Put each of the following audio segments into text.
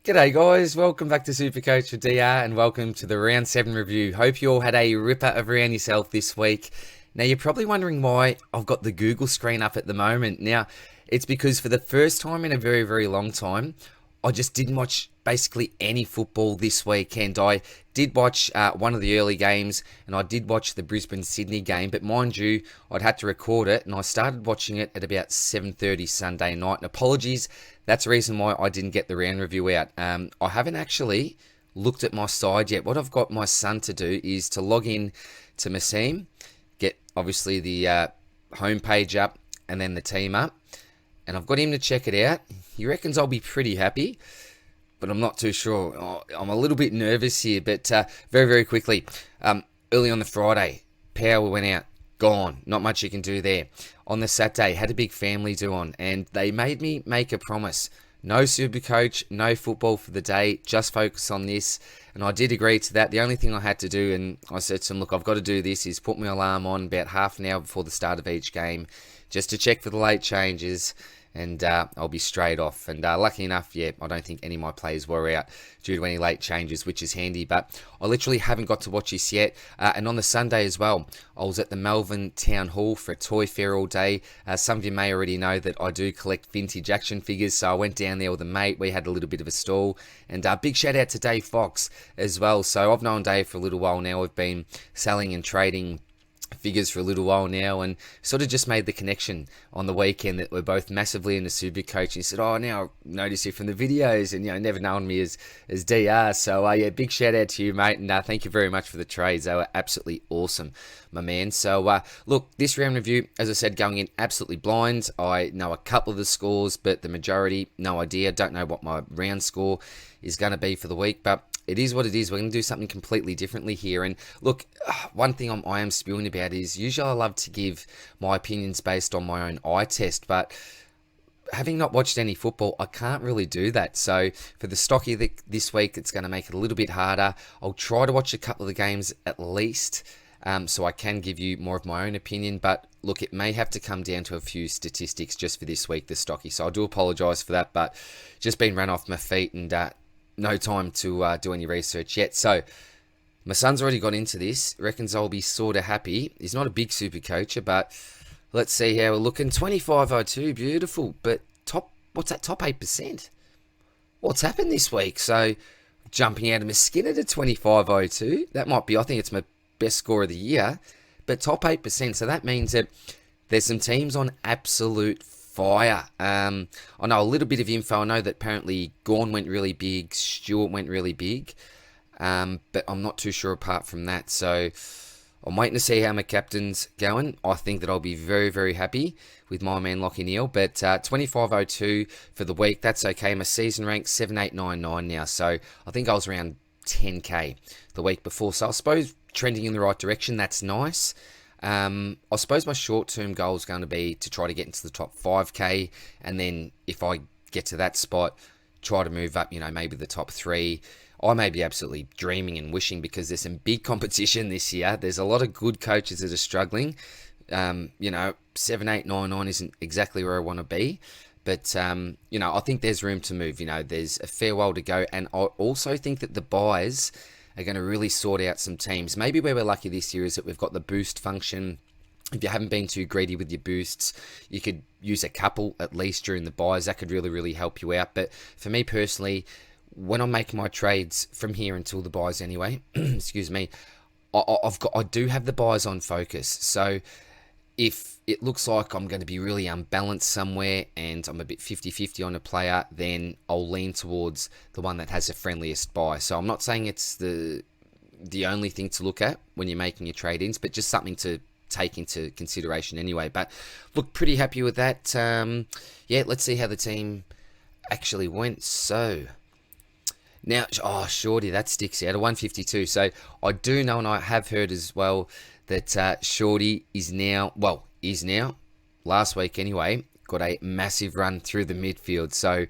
G'day guys, welcome back to Supercoach with DR and welcome to the Round 7 review. Hope you all had a ripper of round yourself this week. Now you're probably wondering why I've got the Google screen up at the moment. Now it's because for the first time in a very, very long time, I just didn't watch basically any football this weekend. I did watch one of the early games and I did watch the Brisbane-Sydney game, but mind you, I'd had to record it and I started watching it at about 7:30 Sunday night. And apologies, that's the reason why I didn't get the round review out. I haven't actually looked at my side yet. What I've got my son to do is to log in to Massim, get obviously the homepage up and then the team up. And I've got him to check it out. He reckons I'll be pretty happy, but I'm not too sure. I'm a little bit nervous here, but very, very quickly. Early on the Friday, power went out. Gone. Not much you can do there. On the Saturday, had a big family do on, and they made me make a promise. No Supercoach, no football for the day, just focus on this. And I did agree to that. The only thing I had to do, and I said to them, look, I've got to do this, is put my alarm on about half an hour before the start of each game, just to check for the late changes, and I'll be straight off. And lucky enough, yeah, I don't think any of my players were out due to any late changes, which is handy. But I literally haven't got to watch this yet. And on the Sunday as well, I was at the Melbourne Town Hall for a toy fair all day. Some of you may already know that I do collect vintage action figures, so I went down there with a mate. We had a little bit of a stall. And big shout out to Dave Fox as well. So I've known Dave for a little while now. We've been selling and trading figures for a little while now, and sort of just made the connection on the weekend that we're both massively into Supercoach. He said, oh, now I notice you from the videos, and never known me as DR. So yeah, big shout out to you, mate, and thank you very much for the trades. They were absolutely awesome, my man. So look, this round review, as I said, going in absolutely blind. I know a couple of the scores, but the majority, no idea. Don't know what my round score is going to be for the week, but it is what it is. We're going to do something completely differently here. And look, one thing I am spewing about is usually I love to give my opinions based on my own eye test, but having not watched any football, I can't really do that. So for the stocky this week, it's going to make it a little bit harder. I'll try to watch a couple of the games at least, so I can give you more of my own opinion. But look, it may have to come down to a few statistics just for this week, the stocky. So I do apologise for that, but just been run off my feet and no time to do any research yet. So my son's already got into this. Reckons I'll be sort of happy. He's not a big super coacher, but let's see how we're looking. 25.02, beautiful. But what's that, top 8%? What's happened this week? So jumping out of my skin at a 25.02. That might be, I think it's my best score of the year. But top 8%. So that means that there's some teams on absolute fire. I know a little bit of info. I know that apparently Gawn went really big, Stewart went really big, but I'm not too sure apart from that. So I'm waiting to see how my captain's going. I think that I'll be very, very happy with my man Lockie Neal, but 25.02 for the week, that's okay. My season rank 7,899 now, so I think I was around 10k the week before, so I suppose trending in the right direction. That's nice. I suppose my short-term goal is going to be to try to get into the top 5k, and then if I get to that spot, try to move up, maybe the top 3. I may be absolutely dreaming and wishing, because there's some big competition this year. There's a lot of good coaches that are struggling. 7,899 isn't exactly where I want to be, but I think there's room to move. There's a fair while to go, and I also think that the buys are going to really sort out some teams. Maybe where we're lucky this year is that we've got the boost function. If you haven't been too greedy with your boosts, you could use a couple at least during the buys. That could really, really help you out. But for me personally, when I'm making my trades from here until the buys anyway, excuse me, I do have the buys on focus. So if it looks like I'm going to be really unbalanced somewhere and I'm a bit 50-50 on a player, then I'll lean towards the one that has the friendliest buy. So I'm not saying it's the only thing to look at when you're making your trade-ins, but just something to take into consideration anyway. But look, pretty happy with that. Yeah, let's see how the team actually went. So now, Shorty, that sticks out, a 152. So I do know, and I have heard as well, that Shorty is now, last week anyway, got a massive run through the midfield. So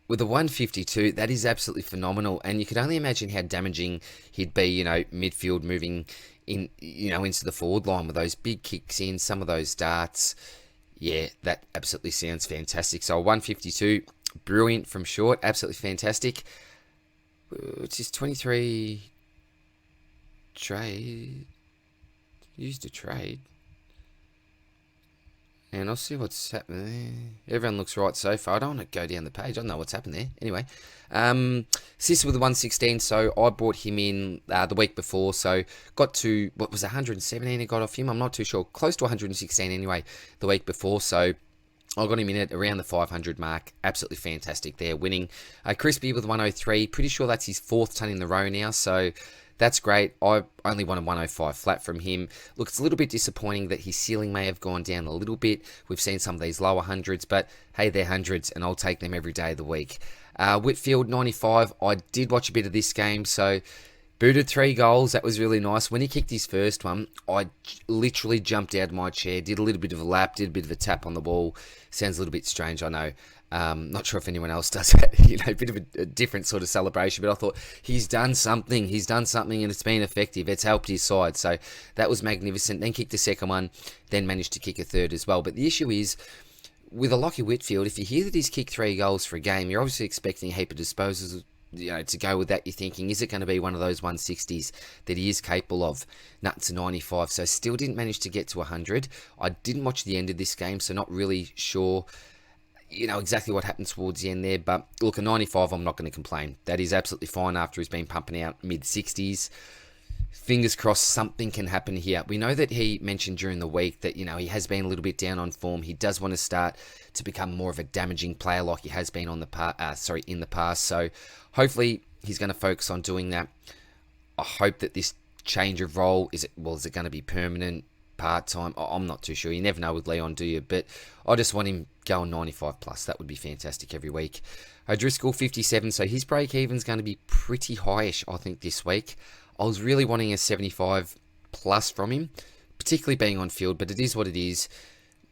with a 152, that is absolutely phenomenal. And you can only imagine how damaging he'd be, midfield moving in, into the forward line with those big kicks in, some of those darts. Yeah, that absolutely sounds fantastic. So a 152, brilliant from short, absolutely fantastic. It's his 23 trade. Used a trade. And I'll see what's happening there. Everyone looks right so far. I don't want to go down the page. I don't know what's happened there. Anyway, Sis with the 116. So I brought him in the week before. So got to, what was it, 117 I got off him? I'm not too sure. Close to 116 anyway the week before. So I got him in at around the 500 mark. Absolutely fantastic there, winning. Crispy with 103. Pretty sure that's his 4th ton in the row now. So that's great. I only wanted 105 flat from him. Look, it's a little bit disappointing that his ceiling may have gone down a little bit. We've seen some of these lower hundreds, but hey, they're hundreds, and I'll take them every day of the week. Whitfield, 95. I did watch a bit of this game, so booted 3 goals. That was really nice. When he kicked his first one, I literally jumped out of my chair, did a little bit of a lap, did a bit of a tap on the wall. Sounds a little bit strange, I know. Not sure if anyone else does it, a bit of a different sort of celebration, but I thought he's done something, and it's been effective. It's helped his side, so that was magnificent. Then kicked the second one, then managed to kick a third as well. But the issue is, with a Lockie Whitfield, if you hear that he's kicked 3 goals for a game, you're obviously expecting a heap of disposals, to go with that. You're thinking, is it going to be one of those 160s that he is capable of? Nuts to 95, so still didn't manage to get to 100. I didn't watch the end of this game, so not really sure exactly what happened towards the end there, but look, a 95, I'm not going to complain. That is absolutely fine after he's been pumping out mid-60s. Fingers crossed something can happen here. We know that he mentioned during the week that, he has been a little bit down on form. He does want to start to become more of a damaging player like he has been in the past. So hopefully he's going to focus on doing that. I hope that this change of role, is it going to be permanent? Part-time, I'm not too sure. You never know with Leon, do you? But I just want him going 95 plus. That would be fantastic every week. O'Driscoll 57, so his break even's going to be pretty highish, I think, this week. I was really wanting a 75 plus from him, particularly being on field, but it is what it is.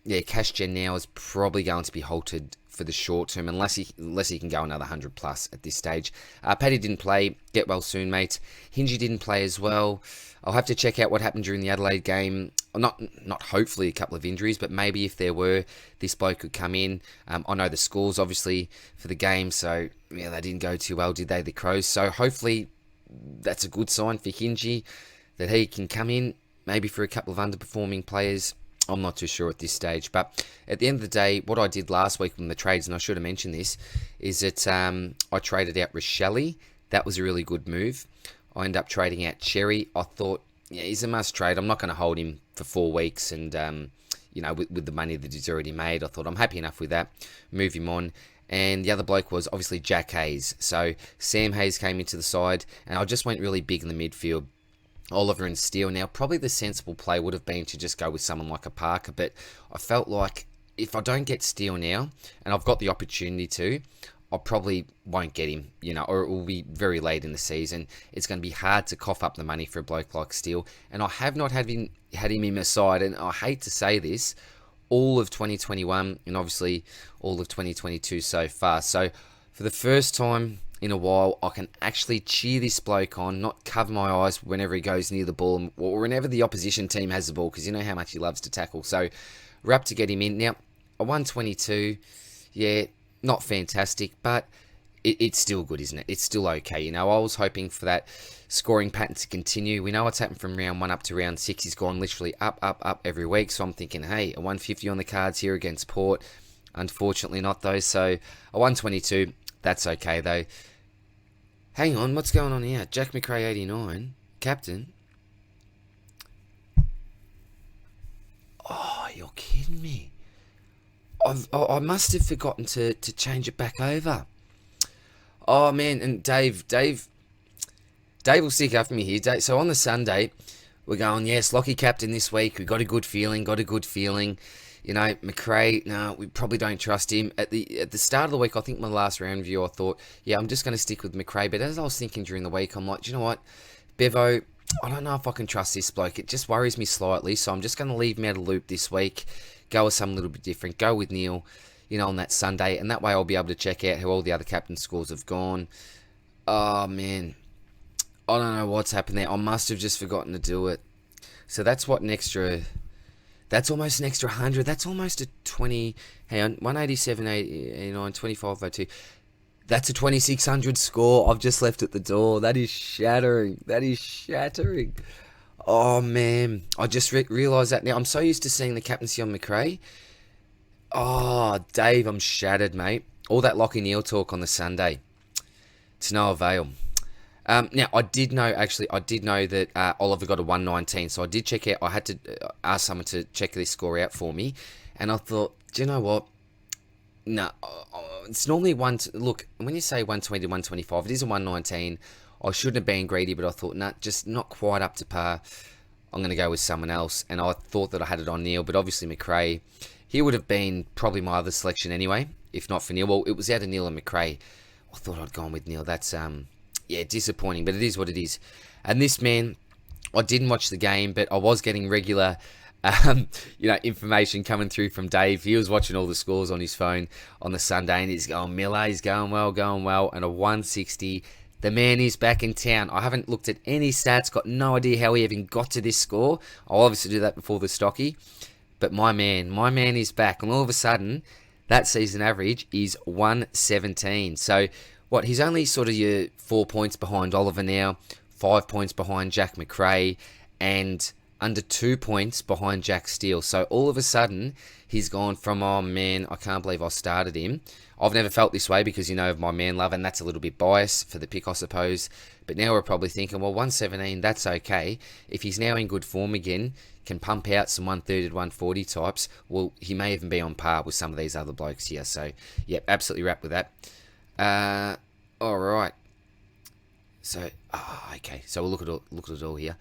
Yeah, cash gen now is probably going to be halted for the short term, unless he can go another 100 plus at this stage. Paddy didn't play. Get well soon, mate. Hingy didn't play as well. I'll have to check out what happened during the Adelaide game. Not hopefully a couple of injuries, but maybe if there were, this bloke could come in. I know the scores, obviously, for the game, so yeah, they didn't go too well, did they, the Crows? So hopefully that's a good sign for Hingy, that he can come in, maybe for a couple of underperforming players. I'm not too sure at this stage, but at the end of the day, what I did last week from the trades, and I should have mentioned this, is that I traded out Rochelle. That was a really good move. I ended up trading out Cherry. I thought, yeah, he's a must trade. I'm not going to hold him for 4 weeks, and with the money that he's already made, I thought I'm happy enough with that. Move him on. And the other bloke was obviously Jack Hayes. So Sam Hayes came into the side, and I just went really big in the midfield. Oliver and Steele. Now, probably the sensible play would have been to just go with someone like a Parker, but I felt like if I don't get Steele now, and I've got the opportunity to, I probably won't get him, or it will be very late in the season. It's going to be hard to cough up the money for a bloke like Steele, and I have not had him in my side, and I hate to say this, all of 2021, and obviously all of 2022 so far. So, for the first time in a while, I can actually cheer this bloke on, not cover my eyes whenever he goes near the ball, or whenever the opposition team has the ball, because you know how much he loves to tackle. So, we're up to get him in. Now, a 122, yeah, not fantastic, but it's still good, isn't it? It's still okay. I was hoping for that scoring pattern to continue. We know what's happened from round 1 up to round 6. He's gone literally up every week. So I'm thinking, hey, a 150 on the cards here against Port. Unfortunately not, though. So a 122, that's okay, though. Hang on, what's going on here? Jack McRae 89, captain. Oh, you're kidding me. I must have forgotten to change it back over. Oh, man, and Dave will stick up for me here. So on the Sunday, we're going, yes, Lockie captain this week. We got a good feeling. McRae, no, we probably don't trust him. At the start of the week, I think my last round review, I thought, yeah, I'm just going to stick with McRae. But as I was thinking during the week, I'm like, do you know what? Bevo, I don't know if I can trust this bloke. It just worries me slightly. So I'm just going to leave him out of the loop this week. Go with something a little bit different. Go with Neil, on that Sunday. And that way I'll be able to check out how all the other captain scores have gone. Oh, man. I don't know what's happened there. I must have just forgotten to do it. So that's what that's almost an extra 100. That's almost a 20. Hang on. 187, 89, 25, 02. That's a 2600 score. I've just left at the door. That is shattering. That is shattering. Oh, man. I just realised that now. I'm so used to seeing the captaincy on McRae. Oh, Dave, I'm shattered, mate. All that Lockie Neal talk on the Sunday. To no avail. Now, I did know that Oliver got a 119, so I did check out. I had to ask someone to check this score out for me, and I thought, do you know what? No, it's normally look, when you say 120 to 125, it is a 119. I shouldn't have been greedy, but I thought, nah, just not quite up to par. I'm going to go with someone else, and I thought that I had it on Neil, but obviously McRae, he would have been probably my other selection anyway, if not for Neil. Well, it was out of Neil and McRae. I thought I'd gone with Neil. That's yeah, disappointing, but it is what it is. And this man, I didn't watch the game, but I was getting regular, information coming through from Dave. He was watching all the scores on his phone on the Sunday, and he's going, Miller, he's going well, and a 160. The man is back in town. I haven't looked at any stats, got no idea how he even got to this score. I'll obviously do that before the stocky, but my man is back, and all of a sudden, that season average is 117. So, what, he's only sort of your 4 points behind Oliver now, 5 points behind Jack McRae, and under 2 points behind Jack Steele. So all of a sudden, he's gone from, oh man, I can't believe I started him. I've never felt this way because, of my man love, and that's a little bit biased for the pick, I suppose. But now we're probably thinking, well, 117, that's okay. If he's now in good form again, can pump out some 130 to 140 types, well, he may even be on par with some of these other blokes here. So, yep, absolutely wrapped with that. All right. So, okay. So we'll look at it all here.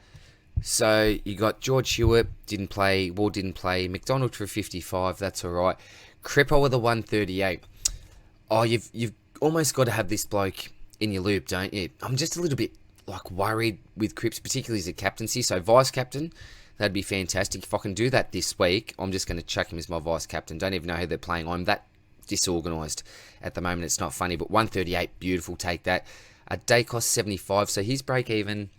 So you got George Hewitt didn't play, Ward didn't play, McDonald for 55. That's all right. Cripper with a 138. Oh, you've almost got to have this bloke in your loop, don't you? I'm just a little bit worried with Cripps, particularly as a captaincy. So vice captain, that'd be fantastic. If I can do that this week, I'm just going to chuck him as my vice captain. Don't even know who they're playing. I'm that disorganised at the moment. It's not funny, but 138, beautiful. Take that. Day cost 75, so his break even,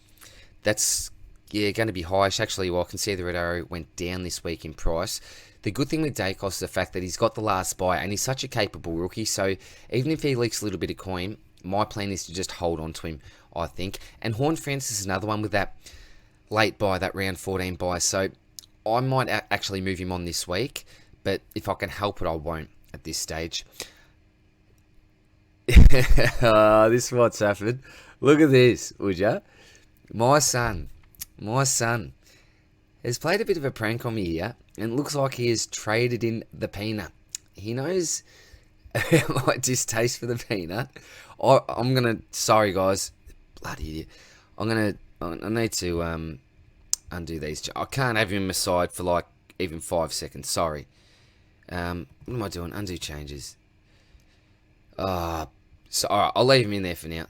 that's going to be high. Actually, well, I can see the red arrow went down this week in price. The good thing with Dacos is the fact that he's got the last buy, and he's such a capable rookie, so even if he leaks a little bit of coin, my plan is to just hold on to him, I think. And Horn Francis is another one with that late buy, that round 14 buy, so I might actually move him on this week, but if I can help it, I won't at this stage. This is what's happened. Look at this, would ya? My son has played a bit of a prank on me here, and looks like he has traded in the peanut. He knows my distaste for the peanut. I'm gonna, sorry guys, bloody idiot. I need to undo these. I can't have him aside for even 5 seconds. Sorry. What am I doing? Undo changes. So alright, I'll leave him in there for now.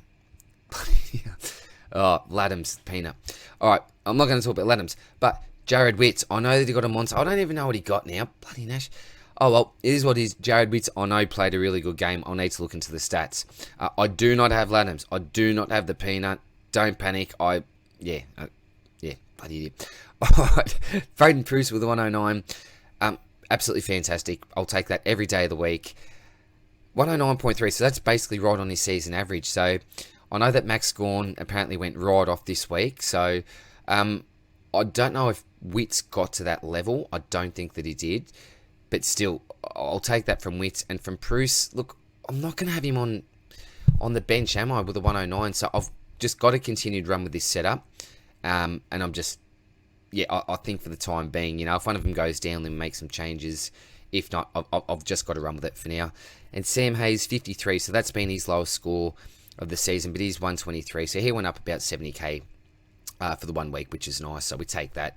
Oh, Laddams, peanut. Alright, I'm not going to talk about Laddams, but Jared Witts, I know that he got a monster. I don't even know what he got now. Bloody Nash. Oh, well, it is what it is. Jared Witts, I know, played a really good game. I'll need to look into the stats. I do not have Laddams. I do not have the peanut. Don't panic. Yeah, bloody idiot. Alright, Braden Pruce with the 109. Absolutely fantastic. I'll take that every day of the week. 109.3, so that's basically right on his season average. So I know that Max Gawn apparently went right off this week. So I don't know if Witts got to that level. I don't think that he did. But still, I'll take that from Witts. And from Pruce, look, I'm not going to have him on the bench, am I, with a 109? So I've just got to continue to run with this setup. And I'm just, I think for the time being, if one of them goes down, then make some changes. If not, I've just got to run with it for now. And Sam Hayes, 53. So that's been his lowest score of the season, but he's 123. So he went up about 70k for the 1 week, which is nice. So we take that.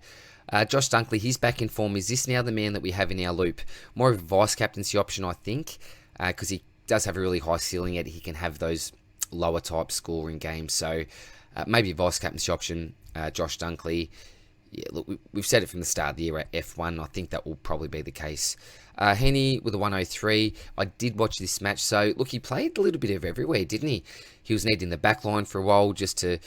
Josh Dunkley, he's back in form. Is this now the man that we have in our loop? More of a vice captaincy option, I think, because he does have a really high ceiling, yet he can have those lower type scoring games. So maybe a vice captaincy option, Josh Dunkley. Yeah, look, we've said it from the start of the year at F1. I think that will probably be the case. Henny with a 103. I did watch this match. So, look, he played a little bit of everywhere, didn't he? He was needing the back line for a while just to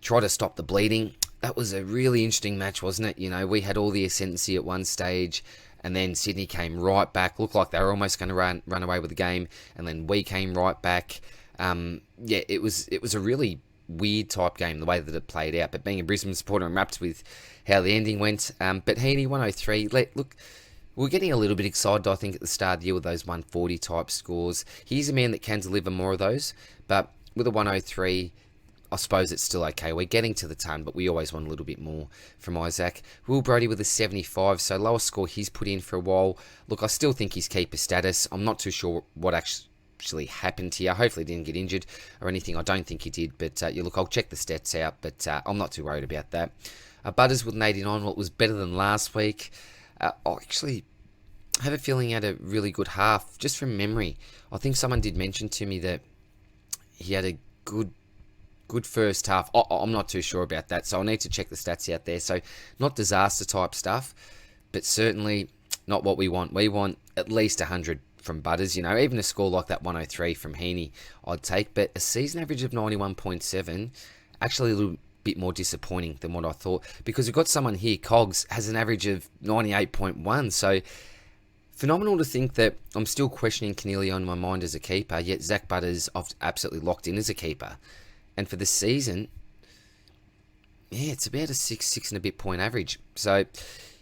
try to stop the bleeding. That was a really interesting match, wasn't it? We had all the ascendancy at one stage, and then Sydney came right back. Looked like they were almost going to run away with the game, and then we came right back. Yeah, it was a really weird type game the way that it played out. But being a Brisbane supporter, I'm rapt with how the ending went. But Heaney 103. Look, we're getting a little bit excited, I think, at the start of the year with those 140 type scores. He's a man that can deliver more of those, but with a 103, I suppose it's still okay. We're getting to the ton, but we always want a little bit more from Isaac. Will Brodie with a 75, so lowest score he's put in for a while. Look, I still think he's keeper status. I'm not too sure what actually happened here. Hopefully he didn't get injured or anything. I don't think he did, but look, I'll check the stats out, but I'm not too worried about that. Butters with an 89, well, it was better than last week. I actually have a feeling he had a really good half, just from memory. I think someone did mention to me that he had a good first half. I'm not too sure about that, so I'll need to check the stats out there. So not disaster type stuff, but certainly not what we want. We want at least 100 from Butters, even a score like that 103 from Heaney I'd take, but a season average of 91.7, actually a little bit more disappointing than what I thought, because we've got someone here, Cogs, has an average of 98.1, so phenomenal to think that I'm still questioning Canelio in my mind as a keeper, yet Zach Butters I've absolutely locked in as a keeper. And for the season, yeah, it's about a 6 and a bit point average. So,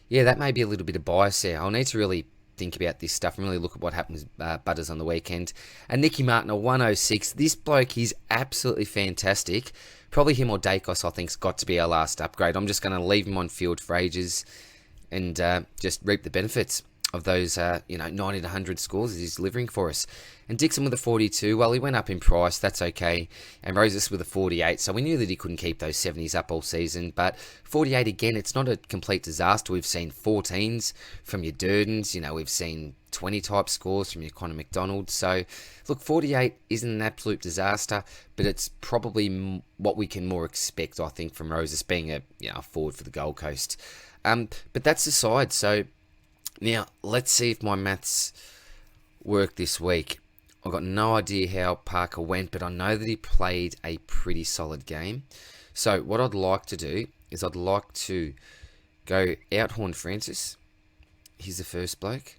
yeah, that may be a little bit of bias there. I'll need to really think about this stuff and really look at what happens with Butters on the weekend. And Nicky Martin, a 106. This bloke, he's absolutely fantastic. Probably him or Dacos, I think, has got to be our last upgrade. I'm just going to leave him on field for ages and just reap the benefits of those, 90 to 100 scores that he's delivering for us. And Dixon with a 42, well, he went up in price, that's okay. And Roses with a 48, so we knew that he couldn't keep those 70s up all season. But 48, again, it's not a complete disaster. We've seen 14s from your Durdens, we've seen 20-type scores from your Connor McDonald. So, look, 48 isn't an absolute disaster, but it's probably what we can more expect, I think, from Roses being a forward for the Gold Coast. But that's the side, so now, let's see if my maths work this week. I've got no idea how Parker went, but I know that he played a pretty solid game. So, what I'd like to do is I'd like to go out Horn Francis. He's the first bloke.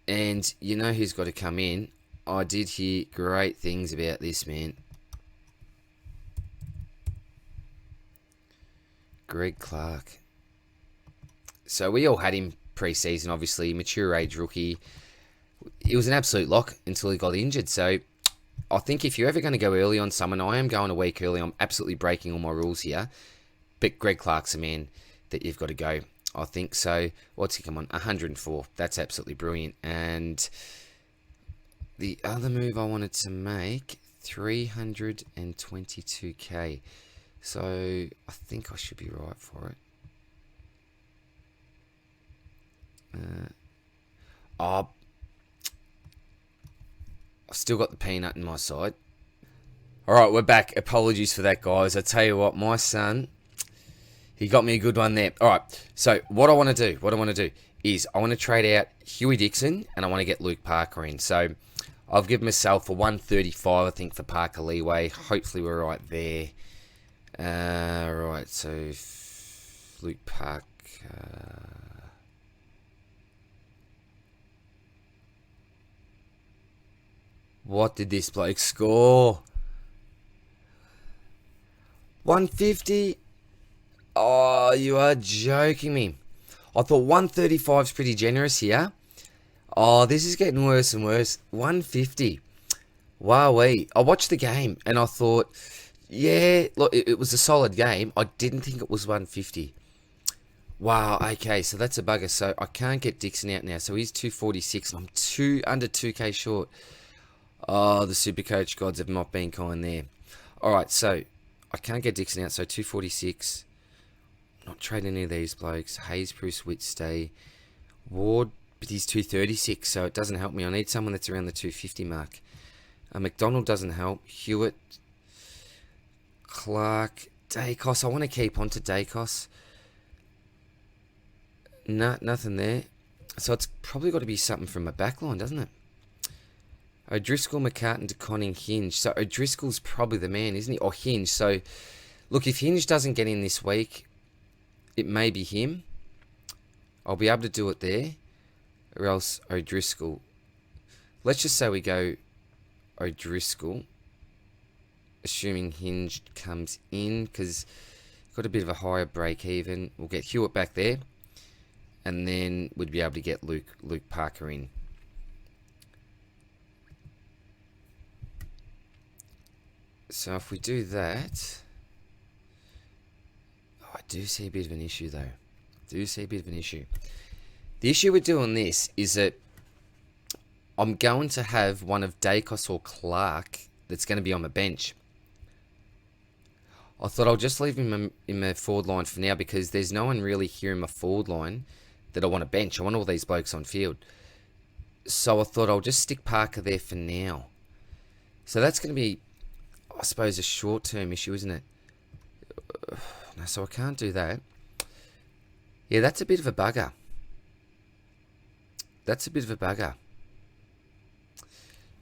And you know who's got to come in. I did hear great things about this man. Greg Clark. So we all had him pre-season, obviously, mature age rookie. It was an absolute lock until he got injured. So I think if you're ever going to go early on someone, I am going a week early. I'm absolutely breaking all my rules here. But Greg Clark's a man that you've got to go, I think. So what's he come on? 104. That's absolutely brilliant. And the other move I wanted to make, 322k. So I think I should be right for it. I've still got the peanut in my side. Alright, we're back. Apologies for that, guys. I tell you what, my son, he got me a good one there. Alright, so what I want to do is I want to trade out Huey Dixon and I want to get Luke Parker in. So I've given myself a 135, I think, for Parker leeway. Hopefully we're right there. Right, so Luke Parker. What did this bloke score? 150? Oh, you are joking me. I thought 135 is pretty generous here. Oh, this is getting worse and worse. 150. Wowee. I watched the game and I thought, yeah, look, it was a solid game. I didn't think it was 150. Wow, okay, so that's a bugger. So I can't get Dixon out now. So he's 246 and I'm under 2k short. Oh, the Supercoach gods have not been kind there. Alright, so I can't get Dixon out, so 246. Not trading any of these blokes. Hayes, Bruce, Whitstay, Ward, but he's 236, so it doesn't help me. I need someone that's around the 250 mark. McDonald doesn't help. Hewitt, Clark, Dacos. I want to keep on to Dacos. Nothing there. So it's probably got to be something from a backline, doesn't it? O'Driscoll, McCartan, DeConning, Hinge. So O'Driscoll's probably the man, isn't he? Or Hinge. So, look, if Hinge doesn't get in this week, it may be him. I'll be able to do it there. Or else O'Driscoll. Let's just say we go O'Driscoll, assuming Hinged comes in, because got a bit of a higher break even. We'll get Hewitt back there, and then we'd be able to get Luke Parker in. So if we do that, I do see a bit of an issue though. The issue with doing this is that I'm going to have one of Dacos or Clark that's going to be on the bench. I thought I'll just leave him in my forward line for now, because there's no one really here in my forward line that I want to bench. I want all these blokes on field. So I thought I'll just stick Parker there for now. So that's going to be, I suppose, a short-term issue, isn't it? No, so I can't do that. Yeah, that's a bit of a bugger.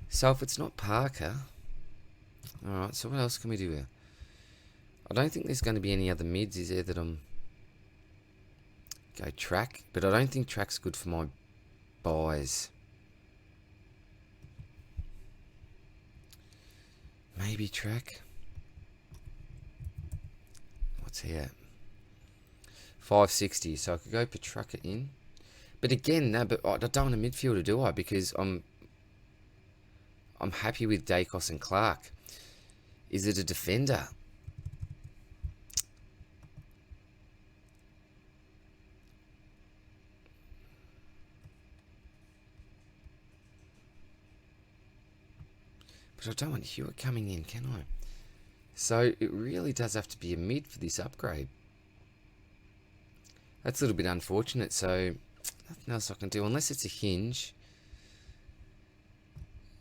So if it's not Parker... Alright, so what else can we do here? I don't think there's going to be any other mids, is there, that I'm... Go track. But I don't think track's good for my buys. Maybe track. What's he at? 560. So I could go Petrucker in. But again, no, but I don't want a midfielder, do I? Because I'm happy with Dacos and Clark. Is it a defender? But I don't want Hewitt coming in, can I? So it really does have to be a mid for this upgrade. That's a little bit unfortunate, so nothing else I can do unless it's a Hinge.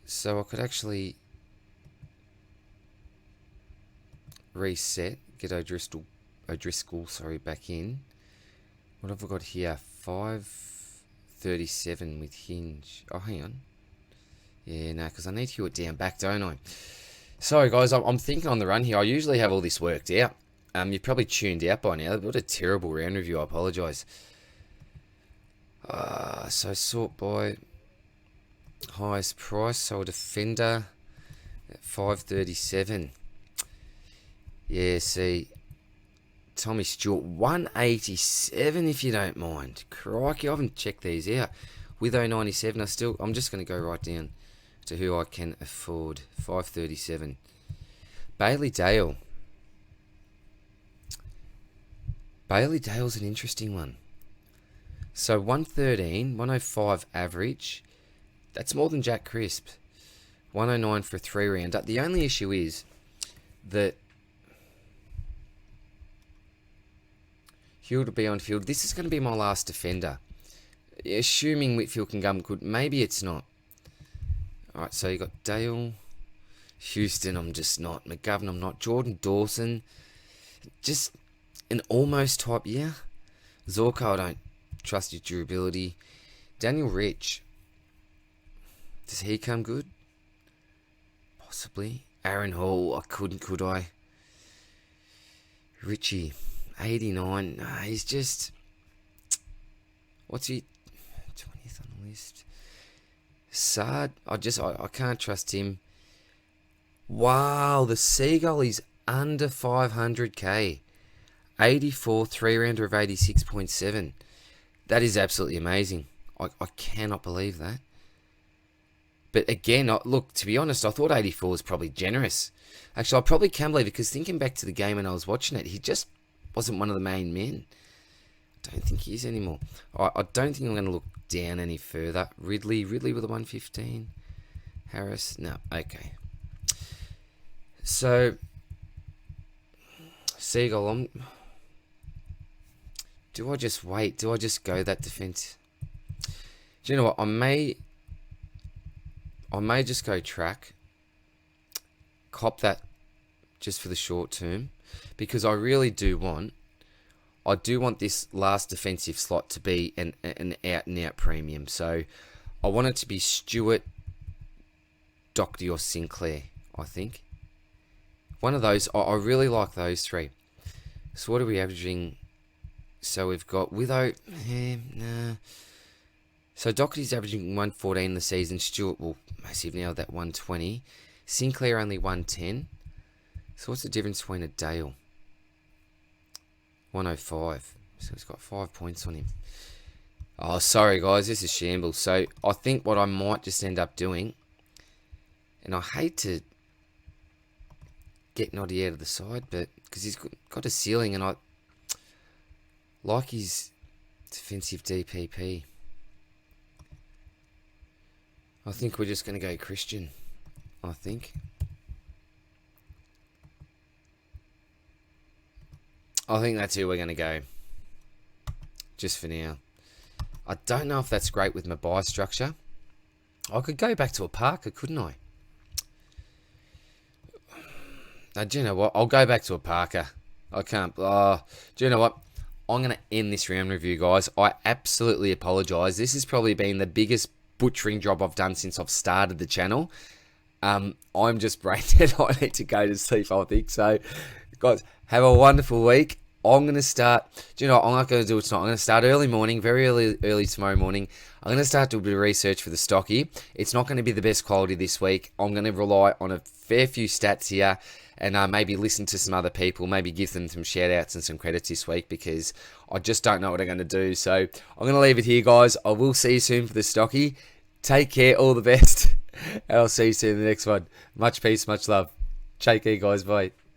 So I could actually reset, get O'Driscoll back in. What have I got here? 537 with Hinge. Oh, hang on. Yeah, no, because I need Hewitt down back, don't I? Sorry, guys, I'm thinking on the run here. I usually have all this worked out. You've probably tuned out by now. What a terrible round review. I apologise. So sort by highest price. So a defender at 537. Yeah, see, Tommy Stewart 187 if you don't mind. Crikey, I haven't checked these out. With 097, I'm just going to go right down to who I can afford. 537. Bailey Dale. Bailey Dale's an interesting one. So 113, 105 average. That's more than Jack Crisp. 109 for a 3-rounder. The only issue is that Hewitt will be on field. This is going to be my last defender. Assuming Whitfield can come good. Maybe it's not. Alright, so you got Dale. Houston, I'm just not. McGovern, I'm not. Jordan Dawson. Just an almost type, yeah. Zorko, I don't trust his durability. Daniel Rich. Does he come good? Possibly. Aaron Hall, I couldn't, could I? Richie, 89. Nah, he's just... What's he? 20th on the list. Sard, I can't trust him. Wow, the Seagull is under 500k. 84, 3-rounder of 86.7. That is absolutely amazing. I cannot believe that. But again, look, to be honest, I thought 84 was probably generous. Actually, I probably can believe it, because thinking back to the game when I was watching it, he just wasn't one of the main men. I don't think he is anymore. I don't think I'm going to look down any further. Ridley with a 115. Harris, no, okay. So, Seagull, do I just wait? Do I just go that defense? Do you know what? I may just go track. Cop that just for the short term. Because I really do want... I do want this last defensive slot to be an out-and-out premium. So, I want it to be Stewart, Doherty or Sinclair, I think. One of those. I really like those three. So, what are we averaging? So, we've got without... nah. So, Doherty's averaging 114 this season. Stewart, well, massive now, that 120. Sinclair only 110. So what's the difference between a Dale? 105. So he's got 5 points on him. Oh, sorry guys, this is shambles. So I think what I might just end up doing, and I hate to get Noddy out of the side, but because he's got a ceiling, and I like his defensive DPP. I think we're just going to go Christian. I think that's who we're going to go. Just for now. I don't know if that's great with my buy structure. I could go back to a Parker, couldn't I? Do you know what? I'll go back to a Parker. I can't. Do you know what? I'm going to end this round review, guys. I absolutely apologise. This has probably been the biggest butchering job I've done since I've started the channel. I'm just brain dead. I need to go to sleep, I think. So, guys, have a wonderful week. I'm going to start, do you know, I'm not going to do it tonight. I'm going to start early morning, very early tomorrow morning. I'm going to start doing a bit of research for the stocky. It's not going to be the best quality this week. I'm going to rely on a fair few stats here, and maybe listen to some other people, maybe give them some shout outs and some credits this week, because I just don't know what I'm going to do. So I'm going to leave it here, guys. I will see you soon for the stocky. Take care, all the best, and I'll see you soon in the next one. Much peace, much love. Take care, guys. Bye.